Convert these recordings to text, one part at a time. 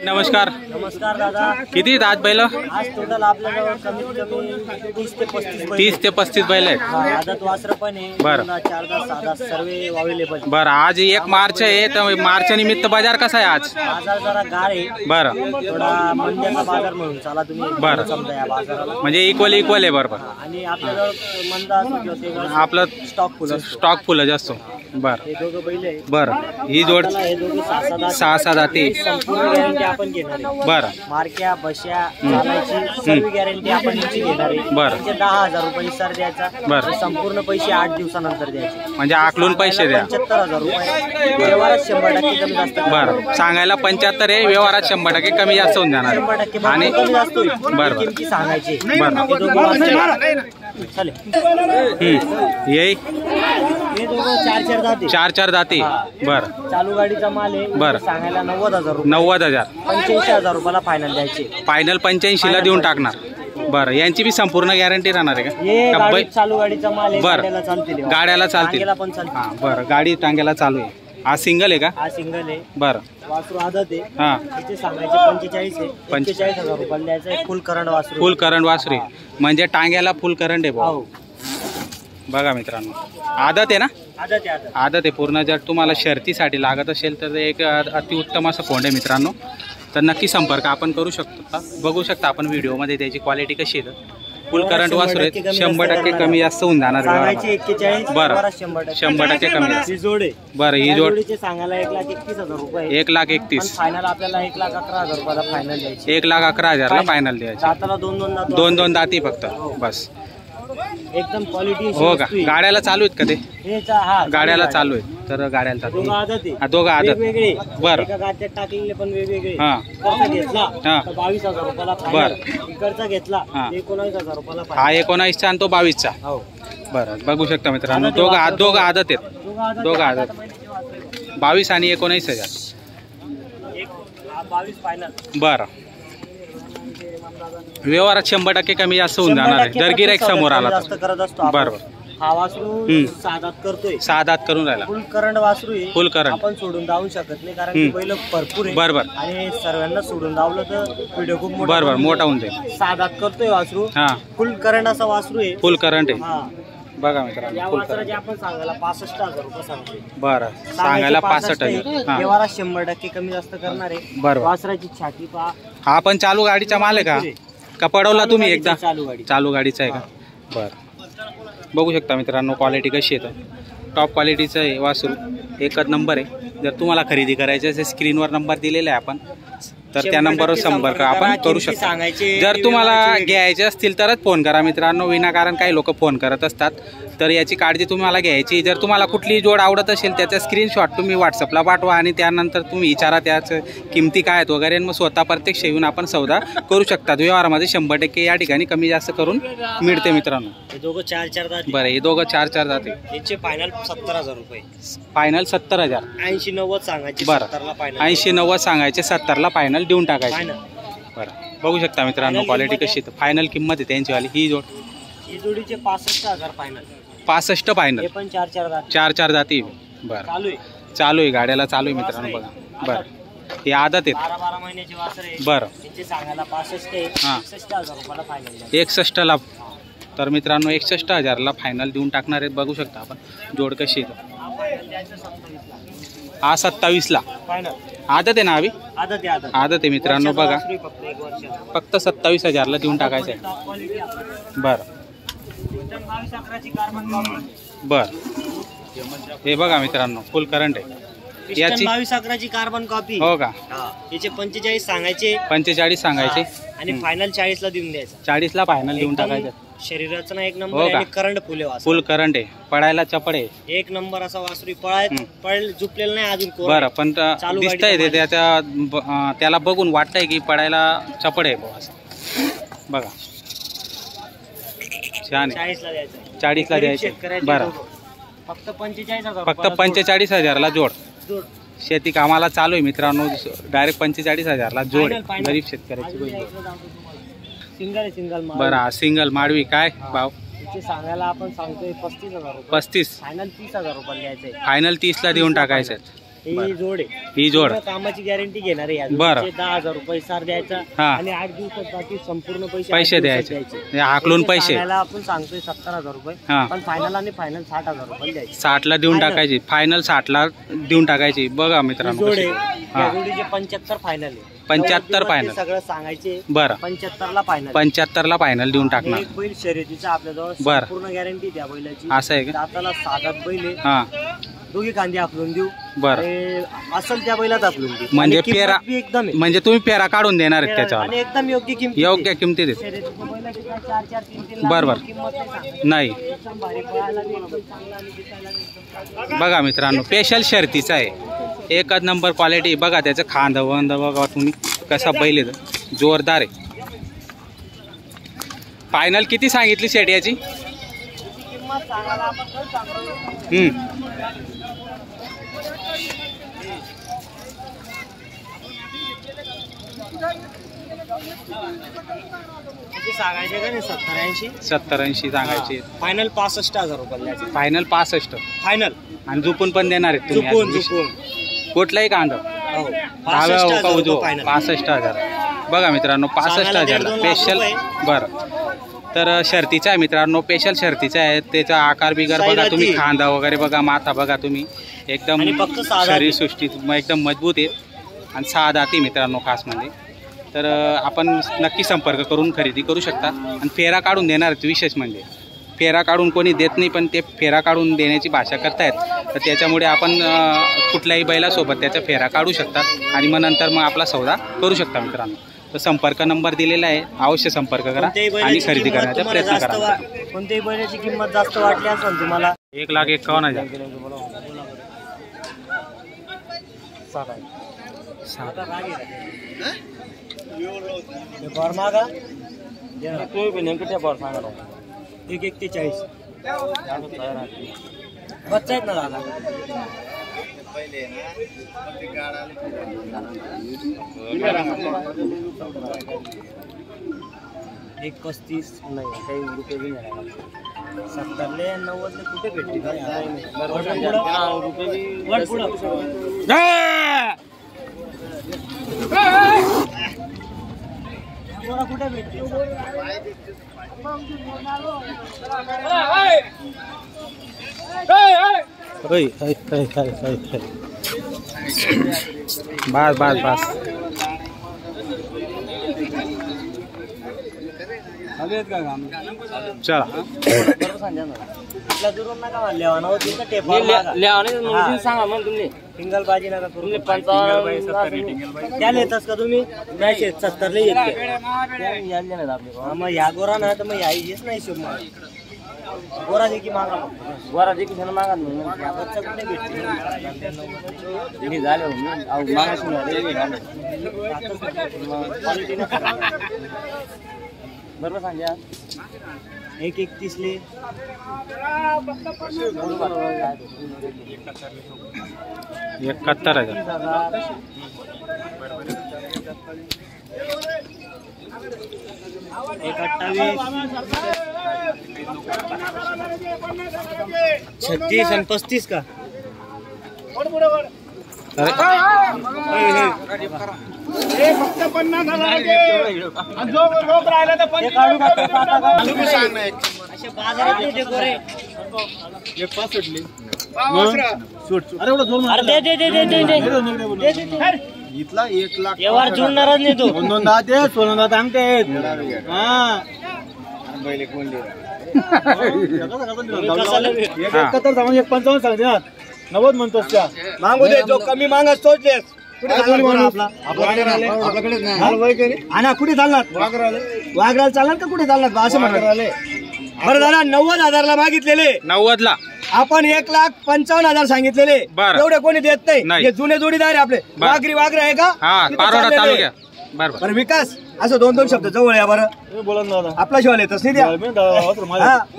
नमस्कार. नमस्कार दादा. किती आहेत बैल? आज टोटल आपल्याजवळ कमीत कमी 30 ते 35 बैल. 30 ते 35 बैल आहेत. आदत वासर पण आहे. बरं. 4-10 6-10 सर्व अवेलेबल. बरं, आज 1 मार्च आहे तर मार्च निमित्त बाजार कसा आहे आज? बाजार जरा गाळ आहे. बरं, थोडा मंद्याचा बाजार म्हणून चला तुम्ही. बरं. समजा या बाजाराला म्हणजे इक्वल आहे. बरोबर. आणि आपल्याजवळ मंदा असो किंवा ते आपलं स्टॉक फुल स्टॉक फुल जास्त. बरं हे दोघं बैल आहे. बरं. ही जोड हे दोघं 6-7 जाती. संपूर्ण गॅरंटी आपण घेणार आहे. बरं मार्क्या बश्या चालायची सर्व गॅरंटी आपण यांची घेणार आहे. बरं. म्हणजे 10,000 रुपये सर द्यायचा. बरं. संपूर्ण पैसे 8 दिवसानंतर द्यायचे. म्हणजे आकलून पैसे द्या. 75,000 रुपये व्यवहारात 100% कमी जास्त. बरं, सांगायला 75 आहे, व्यवहारात 100% कमी जास्त होऊन जाणार. 100% आणि कमी जास्त होईल. बरं. किमती सांगायची. बरं. हे दोघं वासरे. चालेल. ये हे दोघं 4-4 जाती. 4-4 जाती. बरं. चालू गाडीचा माल आहे. बरं. सांगायला 90,000 रुपये. 90,000. 85,000 रुपयाला फायनल द्यायचे. फायनल 85 ला देऊन टाकणार. बरं, यांची बी संपूर्ण गॅरंटी राहणार आहे हे का? गाडी चालू गाडीचा माल आहे. बरं. गाड्याला चालतील. गाड्याला चालतील. टांग्याला पण चालतील. हा, बरं. गाडी टांग्याला चालू आहे. हा सिंगल आहे का? हा सिंगल आहे. बरं. वासरू आदत आहे. हा, त्याचे सांगायचे 45 आहे. 45,000 रुपयाला द्यायचं आहे. फुल करंट वासरू. फुल करंट वासरी म्हणजे टांग्याला फुल करंट आहे भाऊ. हो. बघा मित्रांनो, आदत आहे ना? आदत आहे. आदत. आदत आहे पूर्ण. जर तुम्हाला शर्तीसाठी लागत असेल तर एक अतिउत्तम असं कोंड आहे मित्रांनो. तर नक्की संपर्क आपण करू शकतो. बघू शकता आपण व्हिडिओमध्ये त्याची क्वालिटी कशी आहे. फुल करंट वासरू आहे. 100% कमी जास्त होऊन जाणार. सांगायचे 41. बरं. 100% कमी जास्त. ही जोड आहे. बरं, ही जोड जोडीचे सांगायला 1,31,000 रुपये. 1,31,000. फायनल आपल्याला 1,11,000 रुपयाला फायनल द्यायची. 1,11,000 ला फायनल द्यायचे. दाताला 2-2 दात. 2-2 दाती फक्त. बस. एकदम क्वालिटी. हो का? गाड्याला चालू आहेत का ते? हा गाड्याला चालू आहे. तर गाड्याला चालू दोघं आदत आहे. आहे. दोघं आदत. वेगवेगळे. बरं. एका गात्यात टाकलेले पण वेगवेगळे. हा. इकडचा घेतला हा. तर 22,000 रुपयाला फायनल. इकडचा घेतला हा. 19,000 रुपयाला हा फायनल. 19चा आणि तो 22चा. हो. बरं, बघू शकता मित्रांनो. आदत दोघं आहे. दोघं आदत आहेत. दोघं आदत. आता महिन्याचे वासरे. 22 आणि 19,000. 22 फायनल. बरं. व्यवहारात 100% कमी जास्त होऊन जाणार आहे. जर गिराईक समोर आला जास्त तर. करत असतो. बरोबर. हा वासरू साधात करतोय. 6 दात करून राहिला. फुल करंट वासरू आहे. फुल करंट. आपण सोडून जाऊ शकत नाही कारण की बैल भरपूर आहे. बरोबर. आणि सर्वांना सोडून जावलं तर व्हिडिओ खूप मोठा. बरोबर, मोठा होऊन जाईल. साधात करतोय वासरू. हा, फुल करंट असा वासरू आहे. फुल करंट आहे. हा. बघा मित्रांनो, या फुल वासराचे करंट. आपण सांगायला 65,000 रुपये सांगतोय. बरं, सांगायला 65,000. हा, व्यवहारात 100% कमी जास्त करणार आहे. बरोबर. वासराची छाती पहा. हा पण चालू गाडीचा माल आहे का पडवला तुम्ही एकदा? चालू गाडी. चालू गाडीचा आहे का? बरं. बघू शकता मित्रांनो क्वालिटी कशी आहे. टॉप क्वालिटीचं आहे वासरू. एकच नंबर आहे. जर तुम्हाला खरेदी करायची असेल स्क्रीनवर नंबर दिलेला आहे आपण, तर त्या नंबरवर संपर्क आपण करू शकता. जर तुम्हाला घ्यायचे असतील तरच फोन करा मित्रांनो. विनाकारण काही लोक फोन करत असतात, तर याची काळजी तुम्हाला घ्यायची. जर तुम्हाला कुठली जोड आवडत असेल त्याचा स्क्रीनशॉट तुम्ही व्हॉट्सअपला पाठवा आणि त्यानंतर तुम्ही विचारा त्याचं किमती काय आहेत वगैरे. मग स्वतः प्रत्यक्ष येऊन आपण सौदा करू शकता. व्यवहारामध्ये 100% या ठिकाणी कमी जास्त करून मिळते मित्रांनो. हे दोघं 4-4 दात. बरं, हे दोघं 4-4 जाते. याचे फायनल 70,000 रुपये. फायनल 70,000. 80-90 सांगायचे. बरं. 70 ला फायनल. 80-90 सांगायचे, 70 ला फायनल देऊन टाकायचे. फायनल. बरं, बघू शकता मित्रांनो क्वालिटी कशी आहे. फायनल किंमत आहे त्यांचीवाली. ही जोड ही जोडीचे 65,000 फायनल. 65 फायनल. हे पण 4-4 दात. 4-4 जाती. बरं, चालू आहे. चालू आहे. गाड्याला चालू आहे मित्रांनो. बघा. बरं, हे आदत आहेत. 12-12 महिन्याचे वासर आहे. बरं. याचे सांगायला 65 आहे. हा. 61,000 रुपयाला फायनल. 61 ला. तर मित्रांनो 61,000 ला फायनल देऊन टाकणार आहेत. बघू शकता आपण जोड कशी आहे. हा 27 ला. फायनल. आदत आहे ना अभि? आदत आहे. आदत. आदत आहे मित्रांनो. बघा, फक्त 1 वर्ष. फक्त 27,000 ला देऊन टाकायचं आहे. बरं. बरं, हे बघा मित्रांनो फुल करंट आहे. याची 22 अकराची कार्बन कॉपी. हो का? याचे 45 सांगायचे. 45 सांगायचे आणि फायनल 40 ला देऊन द्यायचं. 40 ला फायनल देऊन टाकायचं. शरीराचं ना एक नंबर हो आहे का? आणि करंट फुले वासर. फुल करंट आहे. पडायला चपड आहे. एक नंबर असा वासरू. पळेल झुपलेलं नाही अजून. बरं, पण दिसतंय ते त्याला बघून वाटतंय की पडायला चपड आहे बुवा असं. बघा, छान आहे. 40 ला द्यायचं. 40 ला द्यायचं. बरं, फक्त 45,000. फक्त 45,000 ला जोड. जोड. शेती कामाला चालू आहे मित्रांनो. डायरेक्ट 45,000 ला जोड आहे. फायनल. गरीब शेतकऱ्याची गोष्ट. सिंगल आहे. सिंगल माल. बरं, हा सिंगल माडवी काय भाव? याचे सांगायला आपण सांगतोय 35,000 रुपये. 35. फायनल 30,000 रुपये द्यायचे. फायनल 30 ला देऊन टाकायचं. ही जोड आहे. ही जोड पूर्ण कामाची गॅरंटी घेणार आहे. बरं. 10,000 रुपये सार द्यायचा हा. आणि 8 दिवसात बाकी संपूर्ण पैसे पैसे 8 दिवसात द्यायचे हाकलून पैसे सांगायला आपण सांगतोय 70,000 रुपये हा. पण फायनल आणि फायनल 60,000 रुपये द्यायचे. 60ला देऊन टाकायची फायनल 60ला देऊन टाकायची. बघा मित्रांनो जोड आहे. हा. या जोडीचे 75 फायनल आहे. 75 फायनल सगळं सांगायचे. बरं 75ला फायनल. 75ला फायनल देऊन टाकणार. एक बैल शर्यतीचा आपल्याजवळ बरं. पूर्ण गॅरंटी द्या बैलाची. असं आहे का? दाताला 7 बैल आहे. हा दोघी कांदे आपलून देऊ. बरं आणि असेल त्या बैलात आपलून देऊ. म्हणजे आणि किंमत पेरा बी एकदम आहे. म्हणजे तुम्ही पेरा काढून देणार आहेत आणि त्याच्यावर एकदम योग्य किंमत. योग्य किमतीत आहेत. शर्यतीच्या बैलाची काय 4-4, 3-3 बरं, लाख बरं. किंमत नाही सांगत. नाही एकदम भारी पळायला बी एकदम चांगला आणि दिसायला बी एकदम चांगला. बघा मित्रांनो स्पेशल शर्तीचा आहे. एकच नंबर क्वालिटी. बघा त्याचं खांद वंद बघा तुम्ही कसा बैल आहे. जोरदार आहे. फायनल किती सांगितली सेट याची? किंमत सांगायला आपण काय सांगतो. किती सांगायचे का नाही? 70-80. 70-80 सांगायची. फायनल 65,000 रुपये द्यायचे. Final 65 final. आणि झुपून पण देणार आहेत तुम्ही झुकून आज. झुकून. कुठलाही कांदा हो. डाव्या 65,000 उजवा रुपये फायनल. 65,000. बघा मित्रांनो 65,000 स्पेशल. बरं तर शर्तीचा आहे मित्रांनो. स्पेशल शर्तीचा आहे. त्याचा आकार बिगर बघा तुम्ही. खांदा वगैरे बघा. माथा बघा तुम्ही. एकदम आणि फक्त 6 शरीर सृष्टी एकदम मजबूत आहे आणि 6 दाती मित्रांनो खास म्हणजे. तर आपण नक्की संपर्क करून खरेदी करू शकता. आणि फेरा काढून देणार आहेत. विशेष म्हणजे फेरा काढून कोणी देत नाही पण ते फेरा काढून देण्याची भाषा करतायत. तर त्याच्यामुळे आपण कुठल्याही बैलासोबत त्याचा फेरा काढू शकतात आणि मग नंतर मग आपला सौदा करू शकता मित्रांनो. तर संपर्क नंबर दिलेला आहे. अवश्य संपर्क करा आणि खरेदी करण्याचा प्रयत्न करा. कोणत्याही बैलाची किंमत जास्त वाटली असेल तुम्हाला 1,51,000. मागा 1,41. बच्चा आहेत ना दादा. 1,35 नाही काही रुपये बी नाही. 70ले 90ले कुठे भेटली? कुठे भेटली? बस बस बस. चला सांगा मग तुम्ही सिंगल बाजी नका करू. त्याला येतच का तुम्ही? नाही 70 मग या गोरा ना तर मग या हेच नाही शोध. गोरा देखील मागा. गोरा देखील मागा बच्चा कुठे भेटते? झाले बरोबर सांगा. 1,31ले 71,000. 1,28, 36 आणि 35 का? फक्त 50,000. इथला 1,00,000 व्यवहार जुळणारच नाही तो. 2 सोनं सांगते. एक 55 सांगते ना. 90 म्हणतोस त्या. मागू दे जो कमी मागत तोच देस. आपल्याकडे कुठे चालणार? वाघराला चालणार का कुठे चालणार असं म्हणणार. बरं झाला 90,000ला मागितलेले. 90ला आपण 1,55,000 सांगितलेले. बरं. एवढे कोणी देत नाही. नाही. हे जुने जोडीदार आहे आपले. वाघरी आहे का? हा तिथं पारोडा चाललेले. तालुक्या. बरोबर. बरं विकास असं 2-2 शब्द जवळ या बरं. बोला ना दादा. आपला शिवाय येतच नाही द्या.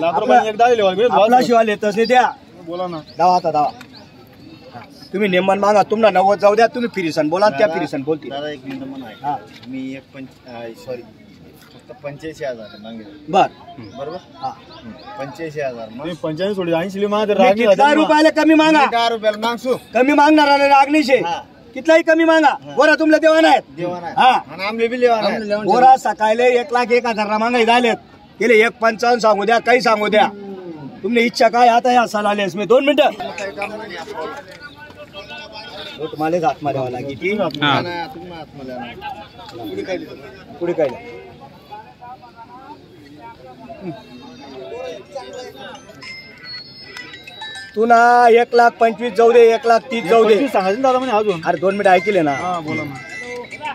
लाख रुपये एकदा दिले. आपला शिवाय येतच नाही द्या. बोला ना. दावा आता दावा. तुम्ही नेमन मागा. तुम्हाला 90 जाऊ द्या. तुम्ही फिरिसन बोला. त्या फिरिसन बोलतील. दादा 1 मिनिट म्हणा. हा मी 1 सॉरी फक्त 85,000 मागे बर बरोबर हा 85,000 मग 85 सोडी 80 मा तर मी कितना रुपयाला कमी मागा 10 रुपयाला मागसू कमी मागणार आणि रागणीशे कितलाही कमी मागा गोरा तुमले देवाना आहेत देवाना हा आणि आमले बी लेवाना गोरा सकाळले 1,01,000 मागाई झालेत गेले 1,55 सांगू द्या काही सांगू द्या तुमने इच्छा काय आता या सलालेस मी 2 मिनिटं तुम्हाला हात मारावा लागेल की पुढे काय तू ना 1,25,000 जाऊ दे 1,30,000 जाऊ दे सांगायचं दादा म्हणे अजून अरे 2 मिनिट ऐकले ना बोला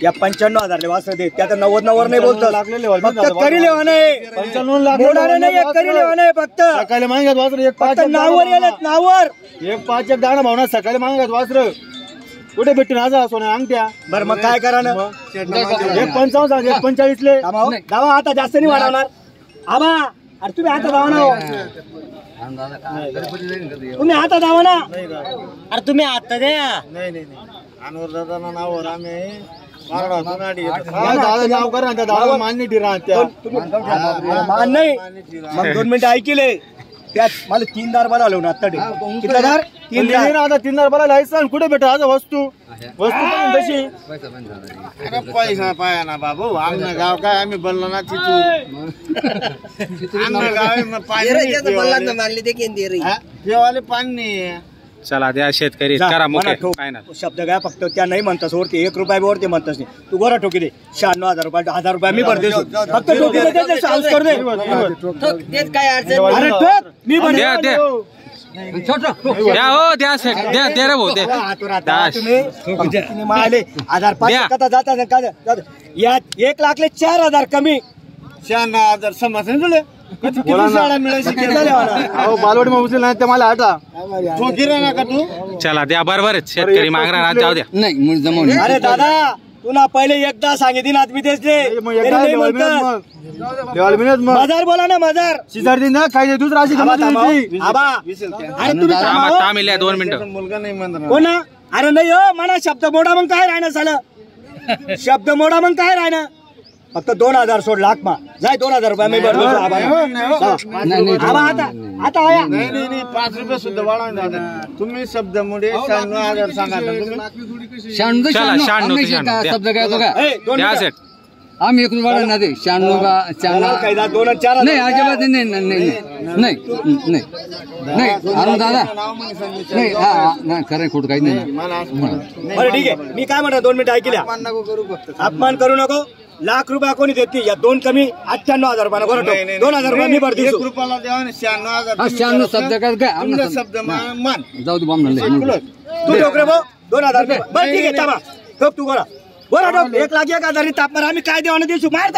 या 95,000 वासर दे त्या 90 नाही बोलतो लागलेले फक्त करी लेवा नाही 95 लाख मोडाने नाही एक करी लेवा नाही फक्त सकाळी मागत वासर एक फक्त 5 नावर येलेत नावर एक 5 एक दाणा भावना सकाळी मागत वासर कुठे भेटून आज सोन्या अंगठ्या बर मग काय करा ना एक 55 सांग एक 45 ले दावा आता जास्त नाही वाढवणार आबा अरे तुम्ही आता दावा ना तुम्ही आता दावा ना अरे तुम्ही आता द्या नाही अनवर दादा नावावर आम्ही दादा नाव करा त्या दादा मान्य ठिरा त्या मान नाही मग 2 मिनिटं ऐकले त्यात मला 3 दार बनवलं ना आता किती दार 3 दार आता 3 दार भरायला सांग कुठे भेटा आज वस्तू पण तशी अरे पैसा पाया ना बाबू आमचं गाव काय आम्ही बोललो ना तिथून आमचं गाव पाणी देवाले पाणी नाही चला द्या शेतकरी करा मोठे काय ना शब्द काय फक्त त्या नाही म्हणतास वरती 1 रुपया वरती म्हणतास नाही तू गोरा ठोकी दे 96,000 रुपये 1,000 रुपये मी भरते फक्त ठोकी दे साऊस कर दे अरे ठोक मी भरते द्या द्या द्या हो द्या सेट द्या द्या रे भाऊ द्या तुम्ही माले 1,500 कथा जाता या 1,00,000 4,000 कमी 96,000 समजून तुले किती शाळा मिळायची बालवाडी मग उचल नाही मला आटा ना का तू चला द्या बरोबर शेतकरी मागणार जाऊ द्या नाही अरे दादा तू ना पहिले एकदा सांगितली ना मी तेच मजार बोला ना मजार शेजार दिन ना काही दुसरा आबा अरे तुम्ही तामिल 2 मिनिटं मुलगा नाही म्हणणार कोण अरे नाही हो मला शब्द मोडा मग काय राहणं झालं शब्द मोडा मग काय राहणं फक्त 2,000 सोड लाख मा जाय 2,000 रुपये मी भरतो आबा आता आया नाही 5 रुपये सुद्धा वाढवून तुम्ही शब्द मुळे 96,000 सांगा चला 96 शब्द काय तो का द्या सेट आम्ही 1 रुपया ना दे 96 का 96 2 आणि 4 नाही अजिबात नाही नाही नाही नाही नाही अरुण दादा नाही हा नाही खरं खोट काही नाही बरं ठीक आहे मी काय म्हणतो 2 मिनिटं ऐकल्या अपमान करू नको 1,00,000 रुपये कोणी देत नाही या 2 कमी 98,000 रुपये बरं 2,000 रुपये मी भरते 1 रुपयाला द्या 96,000 96 शब्द काय शब्द मान जाऊ दे बामणले तू ठोक रे भाऊ 2,000 रुपये बरं ठीक आहे थांबा ठोक तू गोरा ठोक 1,01,000 ताप मार आम्ही काय देवाने देऊ मार